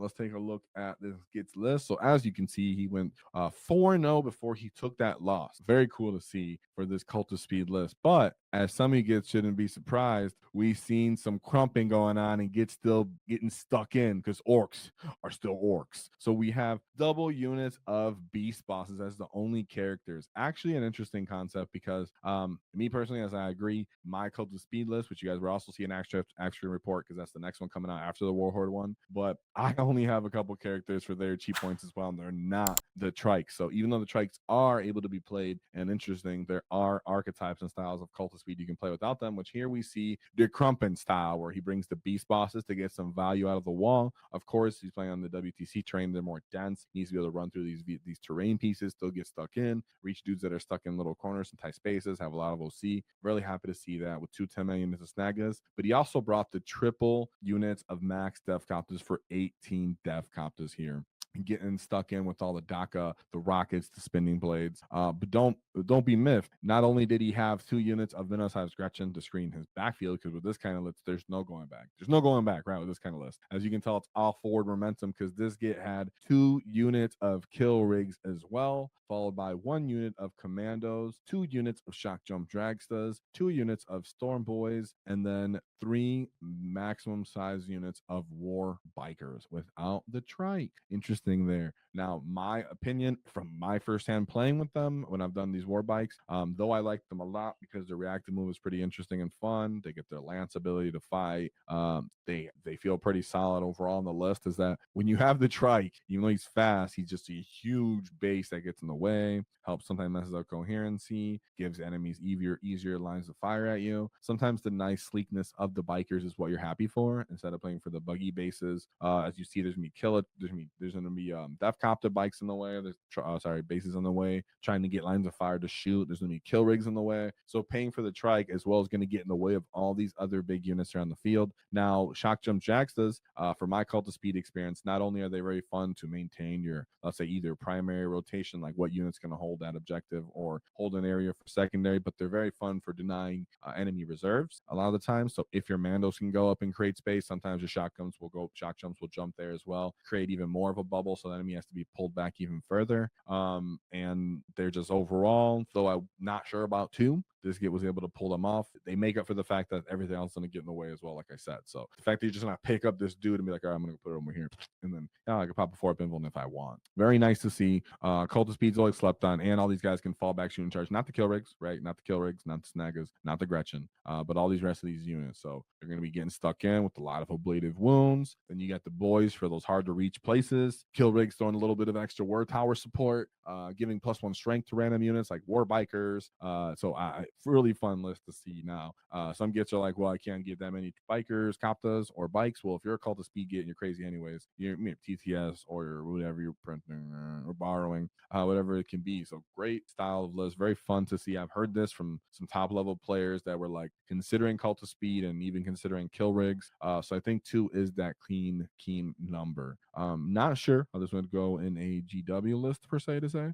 let's take a look at this Git's list. So as you can see, he went 4-0 before he took that loss. Very cool to see for this Cult of Speed list. But as some of you Gits shouldn't be surprised, we've seen some crumping going on and Git's still getting stuck in because orcs are still orcs. So we have double units of beast bosses as the only characters. Actually, an interesting concept because me personally, as I agree, my Cult of Speed list, which you guys will also see an extra report because that's the next one coming out after the Warhorde one. But I only have a couple characters for their cheap points as well, and they're not the trikes. So even though the trikes are able to be played and interesting, there are archetypes and styles of Cult of Speed you can play without them, which here we see the Crumpen style, where he brings the beast bosses to get some value out of the wall. Of course, he's playing on the WTC terrain. They're more dense. He needs to be able to run through these terrain pieces, still get stuck in, reach dudes that are stuck in little corners and tight spaces, have a lot of OC. Really happy to see that with 10 units of Snagas. But he also brought the triple units of max Deffkoptas for 18 Deffkoptas here. Getting stuck in with all the dakka, the rockets, the spinning blades. But don't be miffed. Not only did he have 2 units of Minos Gretchen to screen his backfield, because with this kind of list, there's no going back. There's no going back, right? With this kind of list. As you can tell, it's all forward momentum because this Git had 2 units of kill rigs as well, followed by 1 unit of commandos, 2 units of shock jump dragstas, 2 units of storm boys, and then 3 maximum size units of war bikers without the trike. Interesting there. Now, my opinion from my first hand playing with them when I've done these war bikes, though I like them a lot because the reactive move is pretty interesting and fun. They get their lance ability to fight. They feel pretty solid overall on the list. Is that when you have the trike, even though he's fast, he's just a huge base that gets in the way. Helps sometimes messes up coherency, gives enemies easier lines of fire at you. Sometimes the nice sleekness of the bikers is what you're happy for instead of playing for the buggy bases. As you see, there's gonna be Deffkopta bikes in the way. There's bases in the way. Trying to get lines of fire to shoot. There's gonna be kill rigs in the way. So paying for the trike as well is gonna get in the way of all these other big units around the field. Now, shock jump jackstas, for my Cult of Speed experience, not only are they very fun to maintain your, let's say, either primary rotation, like what unit's gonna hold that objective or hold an area for secondary, but they're very fun for denying enemy reserves a lot of the time. So if your Mandos can go up and create space, sometimes your shock jumps will jump there as well, create even more of a bubble, so the enemy has to be pulled back even further. And they're just overall, though I'm not sure about 2, this Git was able to pull them off. They make up for the fact that everything else is going to get in the way as well, like I said. So the fact that you're just going to pick up this dude and be like, all right, I'm going to put it over here. And then I can pop a 4-pinball if I want. Very nice to see. Cult of Speed's always slept on, and all these guys can fall back, shoot, and charge. Not the kill rigs, right? Not the kill rigs, not the Snagas, not the Gretchen, but all these rest of these units. So they're going to be getting stuck in with a lot of ablative wounds. Then you got the boys for those hard to reach places. Kill rigs throwing a little bit of extra war tower support, giving +1 strength to random units like war bikers. So really fun list to see now. Some Gits are like, well, I can't get that many bikers, Koptas, or bikes. Well, if you're a Cult of Speed Git and you're crazy anyways, you're TTS or whatever you're printing or borrowing, whatever it can be. So great style of list, very fun to see. I've heard this from some top level players that were like considering Cult of Speed and even considering kill rigs. So I think 2 is that keen number. Not sure how this would go in a GW list per se to say.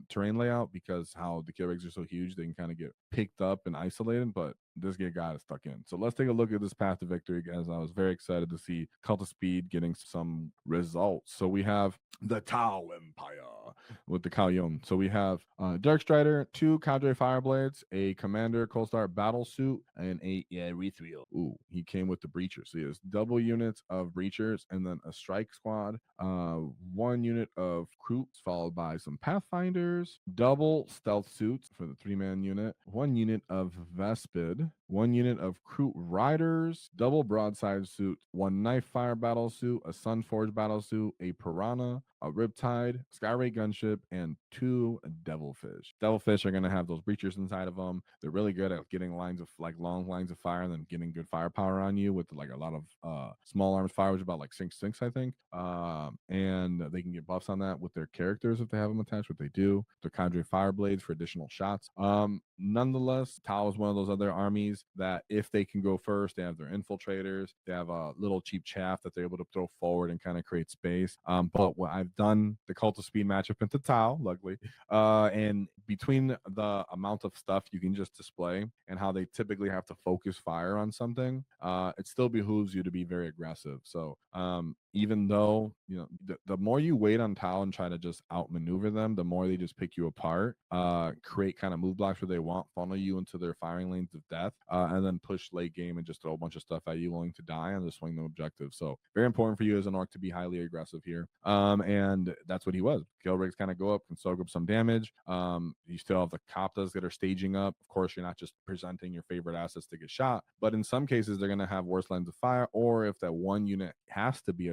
Terrain layout, because how the kill rigs are so huge, they can kind of get picked up and isolated, but this guy is stuck in. So let's take a look at this path to victory, as I was very excited to see Cult of Speed getting some results. So we have the Tau Empire with the Kalyon. So we have Dark Strider, 2 Cadre Fireblades, a Commander Coalstar Battle Suit, and a Erythriel. Ooh, he came with the Breachers. So he has double units of Breachers and then a Strike Squad, 1 unit of Kroots, followed by some Pathfinders, double Stealth Suits for the 3-man unit, 1 unit of Vespid, 1 unit of Kroot Riders, double Broadside Suit, 1 Knife Fire Battle Suit, a Sunforge Battle Suit, a Piranha, a Riptide, Skyray Gunship, and 2 Devilfish. Devilfish are going to have those breachers inside of them. They're really good at getting long lines of fire and then getting good firepower on you with like a lot of small arms fire, which is about like 6/6, I think. And they can get buffs on that with their characters if they have them attached, what they do. They're Cadre Fireblades for additional shots. Nonetheless, Tau is one of those other armies that if they can go first, they have their infiltrators, they have a little cheap chaff that they're able to throw forward and kind of create space. But what I've done the Cult of Speed matchup into Tau, luckily, and between the amount of stuff you can just display and how they typically have to focus fire on something, it still behooves you to be very aggressive. So even though, you know, the more you wait on Tau and try to just outmaneuver them, the more they just pick you apart, create kind of move blocks where they want, funnel you into their firing lanes of death, and then push late game and just throw a bunch of stuff at you willing to die and just swing them objectives. So very important for you as an orc to be highly aggressive here. And that's what he was. Kill rigs kind of go up, can soak up some damage. You still have the Koptas that are staging up. Of course, you're not just presenting your favorite assets to get shot, but in some cases, they're going to have worse lines of fire, or if that one unit has to be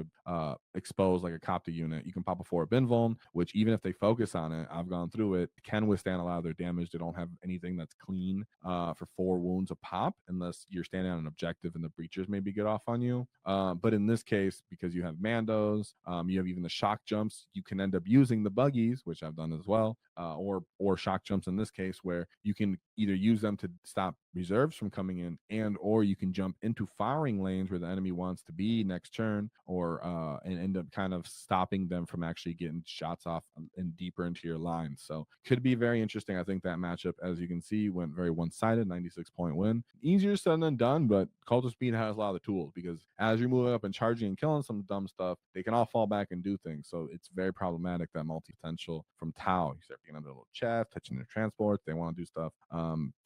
exposed, like a Kopta unit, you can pop a 4 bin vuln, which even if they focus on it, I've gone through it, can withstand a lot of their damage. They don't have anything that's clean for 4 wounds a pop, unless you're standing on an objective and the breachers maybe get off on you. But in this case, because you have Mandos, you have even the shock jumps, you can end up using the buggies, which I've done as well, or shock jumps in this case, where you can either use them to stop reserves from coming in, and or you can jump into firing lanes where the enemy wants to be next turn, or and end up kind of stopping them from actually getting shots off and deeper into your line. So could be very interesting. I think that matchup, as you can see, went very one-sided, 96-point win. Easier said than done, but Cult of Speed has a lot of the tools, because as you're moving up and charging and killing some dumb stuff, they can all fall back and do things. So it's very problematic, that multi-potential from Tau. You start getting under a little chest, touching their transport, they want to do stuff,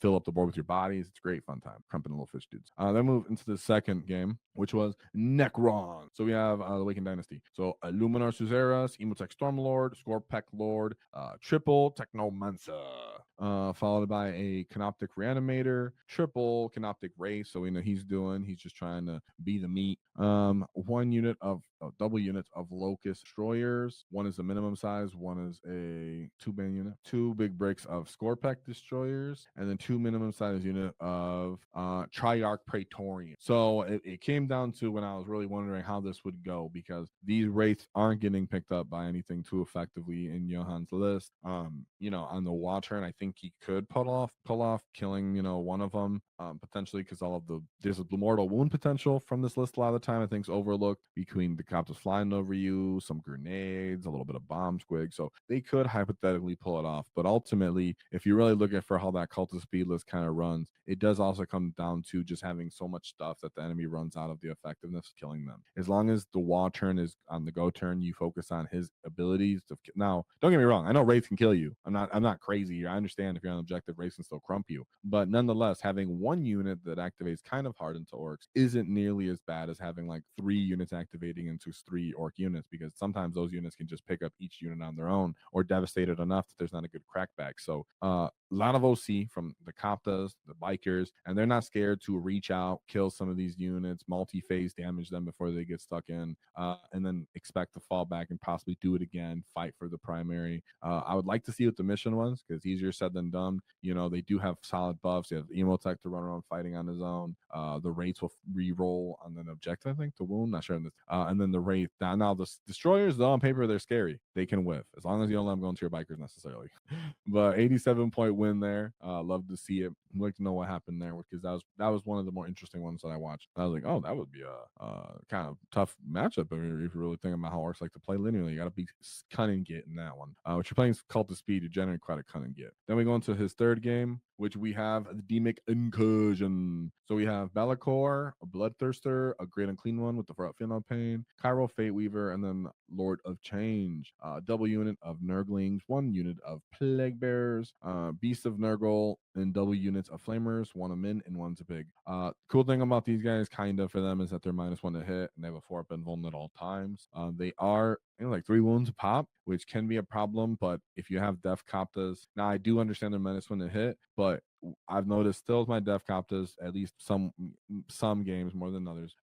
fill up the board with your bodies. It's a great fun time, crumping little fish dudes. Then move into the second game, which was Necron. So we have the Awakened Dynasty. So Luminar Suzeras, Emotech Stormlord, Scorpec Lord, triple Technomancer, followed by a Canoptic Reanimator, triple Canoptic Race. So we know he's just trying to be the meat. One unit of double units of Locust Destroyers. One is the minimum size, one is a 2-bin unit. 2 big bricks of Scorpec Destroyers, and then 2 minimum size unit of Triarch Praetorian. So it came down to when I was really wondering how this would go, because these wraiths aren't getting picked up by anything too effectively in Johan's list. You know, on the WAAAGH turn, I think he could pull off killing, you know, one of them, potentially, because there's a mortal wound potential from this list a lot of the time. I think is overlooked between the Koptas flying over you, some grenades, a little bit of bomb squig. So they could hypothetically pull it off. But ultimately, if you're really looking for how that Cult of Speed list kind of runs, it does also come down to just having so much stuff that the enemy runs out of the effectiveness of killing them. As long as the WAAAGH turn is on the go turn, you focus on his abilities to now. Don't get me wrong, I know Wraith can kill you. I'm not crazy here. I understand if you're on objective, Wraith can still crump you. But nonetheless, having one unit that activates kind of hard into orcs isn't nearly as bad as having like 3 units activating into 3 orc units, because sometimes those units can just pick up each unit on their own, or devastate it enough that there's not a good crackback. So a lot of OC from the Koptas, the bikers, and they're not scared to reach out, kill some of these units, multi-phase damage them before they get stuck in, and then expect to fall back and possibly do it again, fight for the primary. I would like to see what the mission was, because easier said than done. You know, they do have solid buffs. You have Emotech to run around fighting on his own. The Wraiths will re-roll on an objective, I think, to wound, not sure. And then the Wraith. Now the Destroyers, though, on paper, they're scary. They can whiff, as long as you don't let them go into your bikers necessarily. But 87-point win there. Love to see it. I'd like to know what happened there, because that was one of the more interesting ones that I watched. I was like, oh, that would be a kind of tough matchup if you're really thinking about how orcs like to play linearly. You got to be cunning get in that one. If you're playing Cult of Speed, you generally quite a cunning get. Then we go into his third game, which we have the Demic Incursion. So we have Bellicor, a Bloodthirster, a Great Unclean One with the Feel Pain, Chiral Fate Weaver, and then Lord of Change. Double unit of Nurglings, 1 unit of Plague Bearers, Beast of Nurgle, and double units of Flamers, 1 a min and 1's a big. Cool thing about these guys, kind of, for them, is that they're -1 to hit, and they have a 4 bin vuln at all times. They are like 3 wounds a pop, which can be a problem. But if you have Deffkoptas, now I do understand they're -1 to hit, but I've noticed still with my Deffkoptas, at least some games more than others,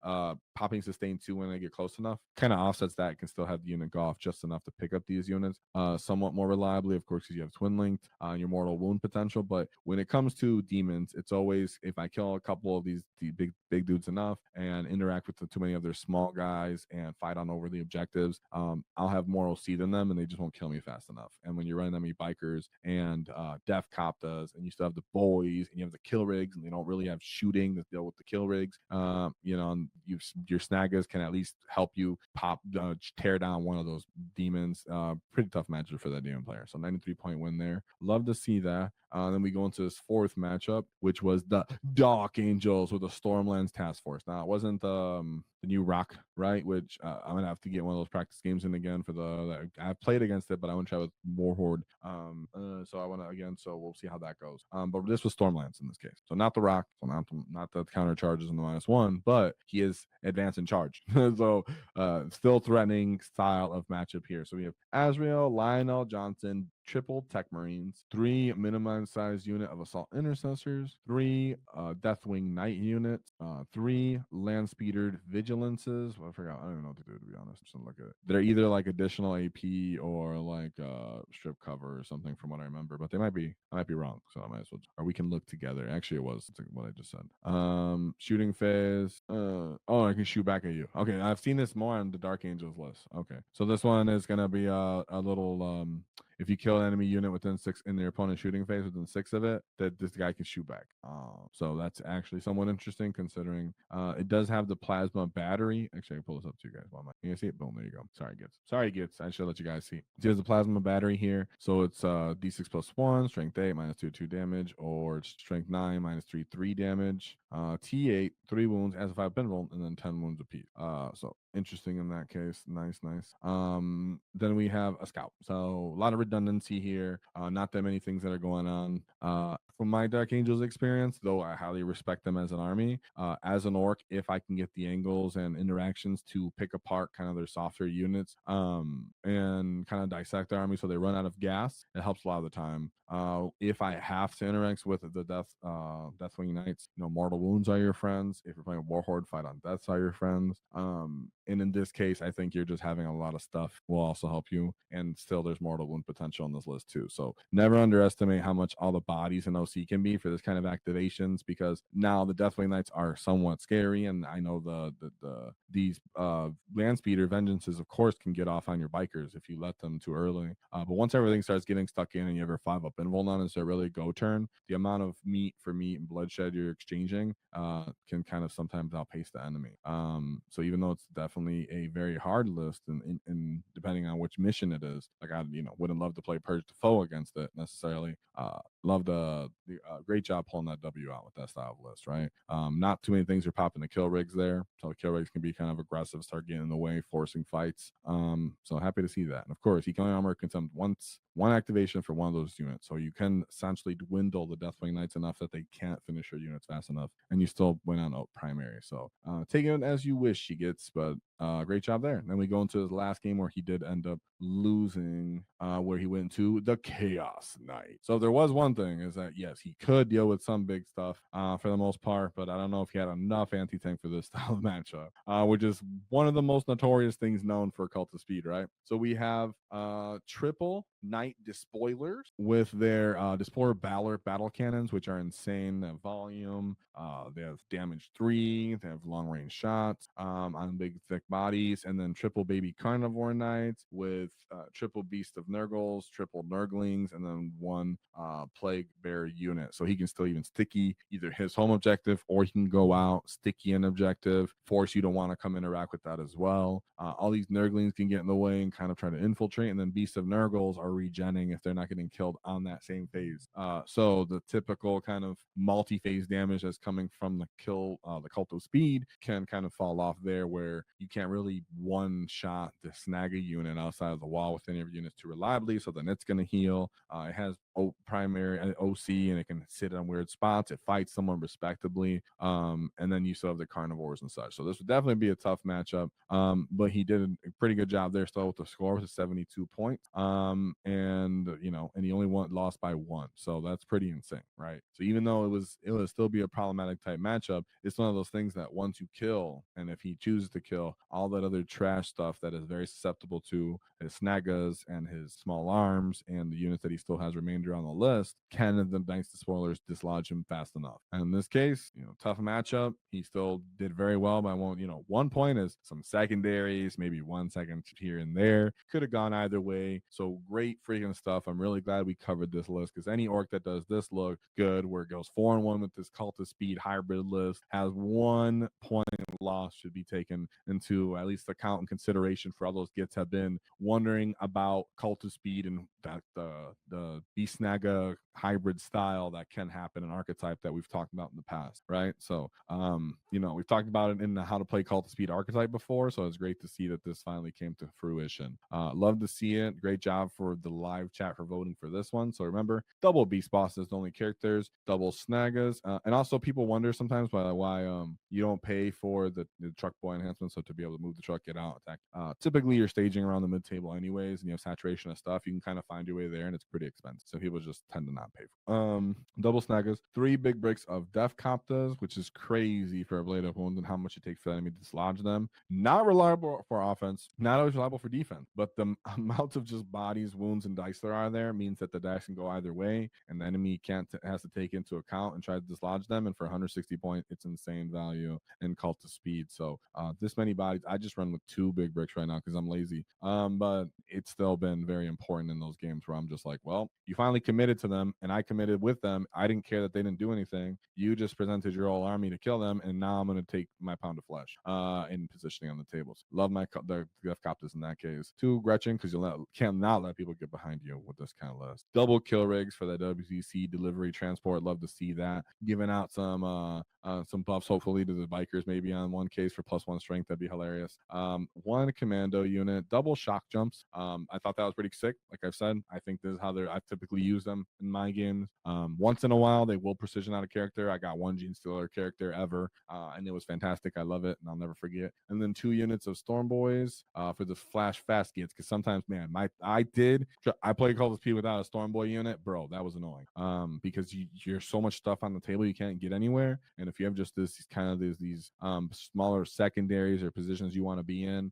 popping sustain 2 when they get close enough kind of offsets that, can still have the unit go off just enough to pick up these units somewhat more reliably, of course, because you have twin linked your mortal wound potential. But when it comes to demons, it's always, if I kill a couple of the big dudes enough and interact with too many of their small guys and fight on over the objectives, I'll have more OC than them, and they just won't kill me fast enough. And when you're running that many bikers and Deffkoptas, and you still have the boys, and you have the kill rigs, and they don't really have shooting to deal with the kill rigs, you know, and your snaggas can at least help you tear down one of those demons. Pretty tough matchup for that demon player. So 93-point win there. Love to see that. Then we go into this fourth matchup, which was the Dark Angels with the Stormlands Task Force. Now, it wasn't the new rock, right? Which I'm gonna have to get one of those practice games in again for the. I've played against it, but I want to try with Warhorde. So I want to again. So we'll see how that goes. But this was Stormlands in this case, so not the rock, so not the counter charges in the -1, but he is advanced in charge. So still threatening style of matchup here. So we have Azrael, Lionel Johnson, triple Tech Marines, 3 minimum size unit of Assault Intercessors, 3 Deathwing Knight units, 3 Land Speeder Vigilances. Well, I forgot. I don't even know what to do, to be honest. Just look at it. They're either like additional AP or like strip cover or something from what I remember, but I might be wrong. So I might as well, or we can look together. Actually, it was what I just said. Shooting phase. Oh, I can shoot back at you. Okay, I've seen this more on the Dark Angels list. Okay, so this one is gonna be a little if you kill an enemy unit within 6 in their opponent's shooting phase within 6 of it, that this guy can shoot back. So that's actually somewhat interesting considering it does have the plasma battery. Actually, I can pull this up to you guys. You guys see it? Boom, there you go. Sorry, Gits. I should let you guys see. So there's a plasma battery here. So it's D6 +1, strength 8, -2 damage, or strength 9, -3 3 damage. T8, 3 wounds as if I've been rolled, and then 10 wounds apiece. So interesting in that case. Nice. Then we have a scout. So a lot of redundancy here. Not that many things that are going on. From my Dark Angels experience, though I highly respect them as an army, as an orc, if I can get the angles and interactions to pick apart kind of their softer units, and kind of dissect the army so they run out of gas, it helps a lot of the time. If I have to interact with the Deathwing Knights, mortal wounds are your friends. If you're playing Warhorde, fight on deaths are your friends. And in this case, I think you're just having a lot of stuff will also help you. And still, there's mortal wound potential on this list too. So never underestimate how much all the bodies in OC can be for this kind of activations, because now the Deathwing Knights are somewhat scary, and I know these land speeder vengeances, of course, can get off on your bikers if you let them too early. But once everything starts getting stuck in and you have your 5-up invul on, it's a really go turn. The amount of meat and bloodshed you're exchanging can kind of sometimes outpace the enemy. So even though it's definitely a very hard list, and depending on which mission it is, like I wouldn't love to play Purge to Foe against it necessarily. Love the great job pulling that W out with that style of list, right? Not too many things are popping the kill rigs there, so kill rigs can be kind of aggressive, start getting in the way, forcing fights. So happy to see that. And of course, Economic Armor can send one activation for one of those units, so you can essentially dwindle the Deathwing Knights enough that they can't finish your units fast enough, and you still win on primary. So take it as you wish, he gets, but great job there. And then we go into the last game where he did end up losing, where he went to the Chaos Knight. So there was one thing, is that yes, he could deal with some big stuff for the most part, but I don't know if he had enough anti-tank for this style of matchup, which is one of the most notorious things known for Cult of Speed, right? So we have triple Knight Despoilers with their Despoiler battle cannons, which are insane. They have volume, they have damage 3, they have long range shots on big thick bodies, and then triple baby carnivore knights with triple beast of Nurgles, triple Nurglings, and then 1 plague bear unit. So he can still even sticky either his home objective, or he can go out sticky an objective, force you to want to come interact with that as well. All these Nurglings can get in the way and kind of try to infiltrate, and then beast of Nurgles are regenning if they're not getting killed on that same phase. So the typical kind of multi-phase damage that's coming from the Cult of Speed can kind of fall off there, where you can't really one-shot to snag a unit outside of the wall with any of your units too reliably, so then it's going to heal. It has primary OC, and it can sit on weird spots. It fights someone respectably, and then you still have the carnivores and such. So this would definitely be a tough matchup, but he did a pretty good job there still with the score, with 72 points, and he only lost by 1, so that's pretty insane, right? So even though it would still be a problematic type matchup, it's one of those things that once you kill, and if he chooses to kill, all that other trash stuff that is very susceptible to his snagas and his small arms and the units that he still has remainder on the list, can the Knights Despoilers dislodge him fast enough? And in this case, tough matchup. He still did very well by 1 point is some secondaries, maybe 1 second here and there. Could have gone either way. So great freaking stuff. I'm really glad we covered this list, because any orc that does this look good, where it goes 4-1 with this Cult of Speed hybrid list, has 1 point loss, should be taken into at least account and consideration for all those gets have been wondering about Cult of Speed and that the snagga hybrid style that can happen in archetype that we've talked about in the past, right? So you know, we've talked about it in the how to play Cult of Speed archetype before, so it's great to see that this finally came to fruition. Love to see it. Great job for the live chat for voting for this one. So remember, double Beastbosses, the only characters, double snaggas, and also people wonder sometimes why you don't pay for the truck boy enhancement, so to be able to move the truck, get out, attack. Typically you're staging around the mid table anyways, and you have saturation of stuff. You can kind of find your way there, and it's pretty expensive, so people just tend to not pay for double snaggas, 3 big bricks of Deffkoptas, which is crazy for a blade of wounds and how much it takes for the enemy to dislodge them. Not reliable for offense, not always reliable for defense, but the amount of just bodies, wounds, and dice there are there means that the dice can go either way, and the enemy has to take into account and try to dislodge them. And for 160 points, it's insane value in Cult of Speed. So this many bodies, I just run with 2 big bricks right now because I'm lazy. But it's still been very important in those games where I'm just like, well, you finally committed to them, and I committed with them. I didn't care that they didn't do anything. You just presented your whole army to kill them, and now I'm going to take my pound of flesh in positioning on the tables. Love the Deffkoptas in that case. 2 Gretchen, because you cannot let people get behind you with this kind of list. Double kill rigs for the WCC delivery transport. Love to see that. Giving out some buffs, hopefully, to the bikers, maybe on one case for +1 strength. That'd be hilarious. 1 commando unit, double shock jumps. I thought that was pretty sick. Like I've said, I think this is how I typically use them in my games. Once in a while, they will precision out a character. I got 1 Gene Stealer character ever, and it was fantastic. I love it, and I'll never forget. And then 2 units of Storm Boys for the flash fast gets, because sometimes, man, I played Call of Speed without a Storm Boy unit, bro. That was annoying. Because you're so much stuff on the table, you can't get anywhere. And if you have just these smaller secondaries or positions you want to be in,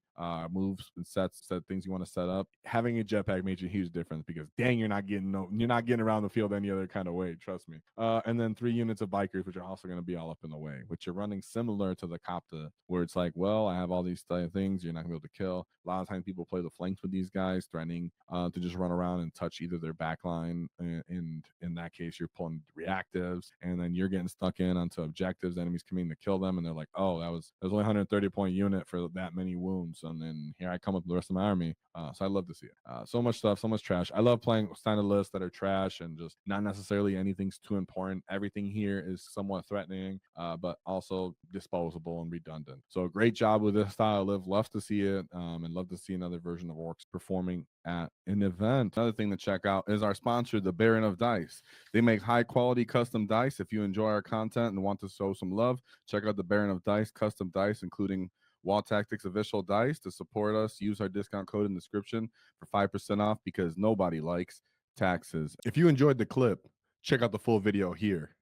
moves and set things you want to set up, having a jetpack makes a huge difference, because dang, you're not getting around the field any other kind of way, trust me. And then 3 units of bikers, which are also going to be all up in the way, which are running similar to the Kopta, where it's like, well, I have all these things you're not gonna be able to kill. A lot of times people play the flanks with these guys, threatening to just run around and touch either their back line, and in that case you're pulling reactives, and then you're getting stuck in onto objectives, enemies coming to kill them, and they're like, oh, that was only 130 point unit for that many wounds, and then here I come with the rest of my army. So I love to see it. So much stuff, so much trash. I love playing standard lists that are trash and just not necessarily anything's too important. Everything here is somewhat threatening, but also disposable and redundant. So great job with this style. Love to see it, and love to see another version of Orcs performing at an event. Another thing to check out is our sponsor, the Baron of Dice. They make high quality custom dice. If you enjoy our content and want to show some love, check out the Baron of Dice custom dice, including Wall Tactics official dice. To support us, use our discount code in the description for 5% off, because nobody likes taxes. If you enjoyed the clip, check out the full video here.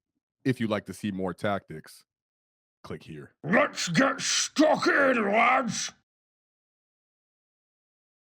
If you'd like to see more tactics, click here. Let's get stuck in, lads!